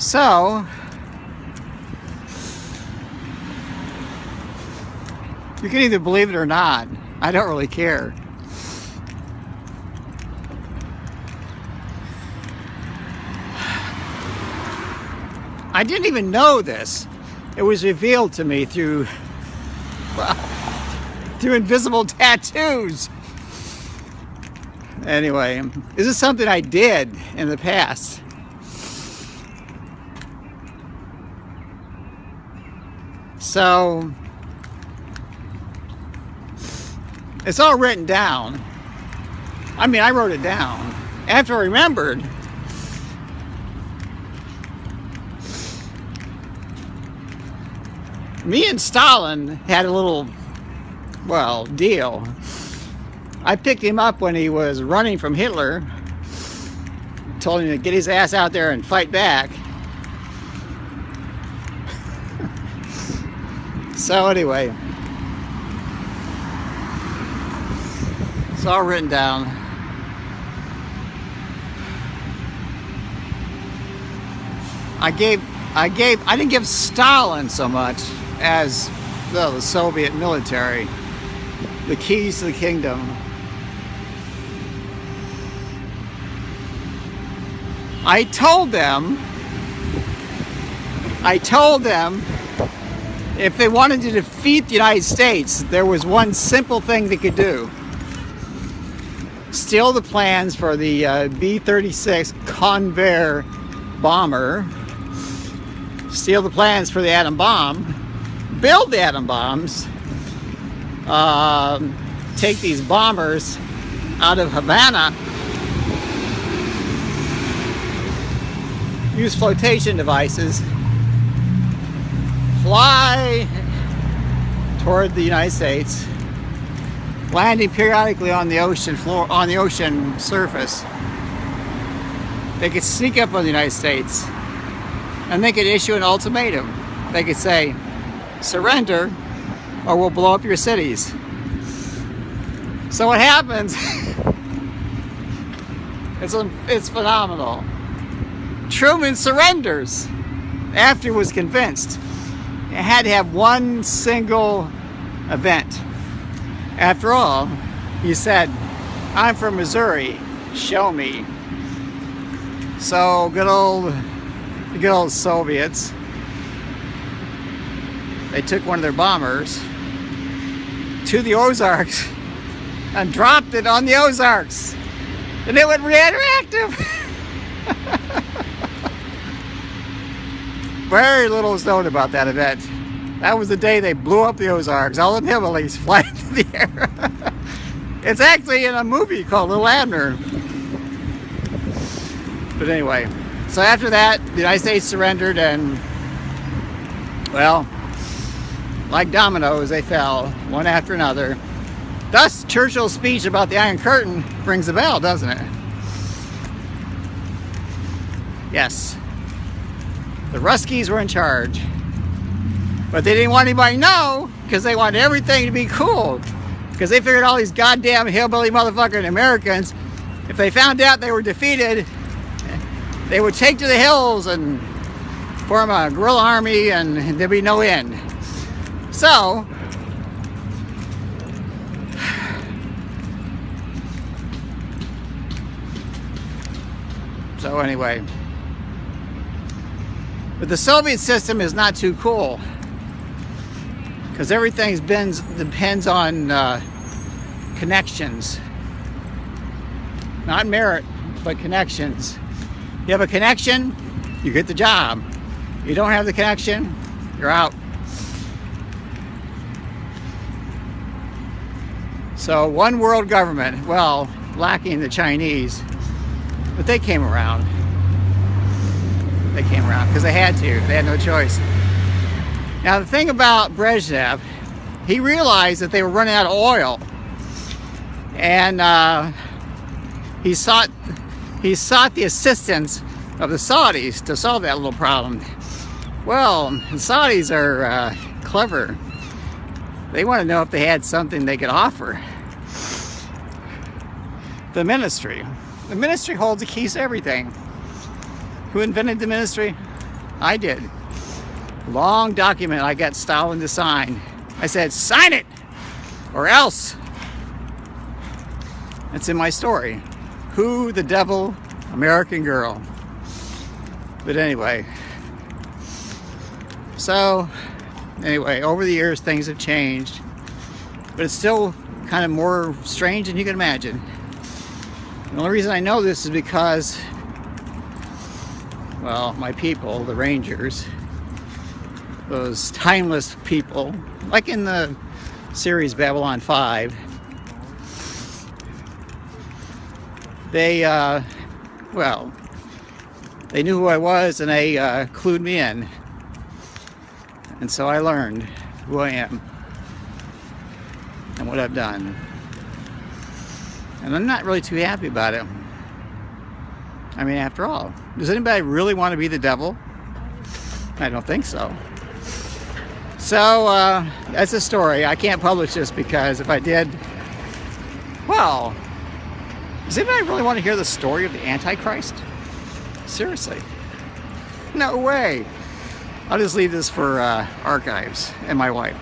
So, you can either believe it or not. I don't really care. I didn't even know this. It was revealed to me through, well, through invisible tattoos. Anyway, this is something I did in the past. So, it's all written down. I mean, I wrote it down. After I remembered, me and Stalin had a little, well, deal. I picked him up when he was running from Hitler, told him to get his ass out there and fight back. So anyway, it's all written down. I didn't give Stalin so much as the Soviet military the keys to the kingdom. I told them if they wanted to defeat the United States, there was one simple thing they could do. Steal the plans for the B-36 Convair bomber, steal the plans for the atom bomb, build the atom bombs, take these bombers out of Havana, use flotation devices, fly toward the United States, landing periodically on the ocean floor, on the ocean surface. They could sneak up on the United States, and they could issue an ultimatum. They could say, surrender or we'll blow up your cities. So what happens, it's phenomenal. Truman surrenders after he was convinced. It had to have one single event. After all, he said, I'm from Missouri, show me. So good old Soviets, they took one of their bombers to the Ozarks and dropped it on the Ozarks, and it went radioactive. Very little is known about that event. That was the day they blew up the Ozarks. All the hillbillies flying through the air. It's actually in a movie called Little Abner. But anyway, so after that, the United States surrendered, and, well, like dominoes, they fell, one after another. Thus, Churchill's speech about the Iron Curtain rings a bell, doesn't it? Yes. The Ruskies were in charge. But they didn't want anybody to know, because they wanted everything to be cool. Because they figured all these goddamn hillbilly motherfucking Americans, if they found out they were defeated, they would take to the hills and form a guerrilla army, and there'd be no end. So, anyway, but the Soviet system is not too cool, because everything depends on connections, not merit, but connections. You have a connection, you get the job. You don't have the connection, you're out. So one world government, well, lacking the Chinese, but they came around. They came around because they had to. They had no choice. Now the thing about Brezhnev, he realized that they were running out of oil, and he sought the assistance of the Saudis to solve that little problem. Well, the Saudis are clever. They want to know if they had something they could offer. The ministry. The ministry holds the keys to everything. Who invented the ministry? I did. Long document I got Stalin to sign. I said, sign it or else. It's in my story. Who the Devil, American Girl. But anyway. So, anyway, over the years things have changed. But it's still kind of more strange than you can imagine. The only reason I know this is because, well, my people, the Rangers, those timeless people, like in the series Babylon 5, they, well, they knew who I was and they clued me in. And so I learned who I am and what I've done. And I'm not really too happy about it. I mean, after all, does anybody really want to be the devil? I don't think so. So, that's a story. I can't publish this because if I did, well, does anybody really want to hear the story of the Antichrist? Seriously. No way. I'll just leave this for archives and my wife.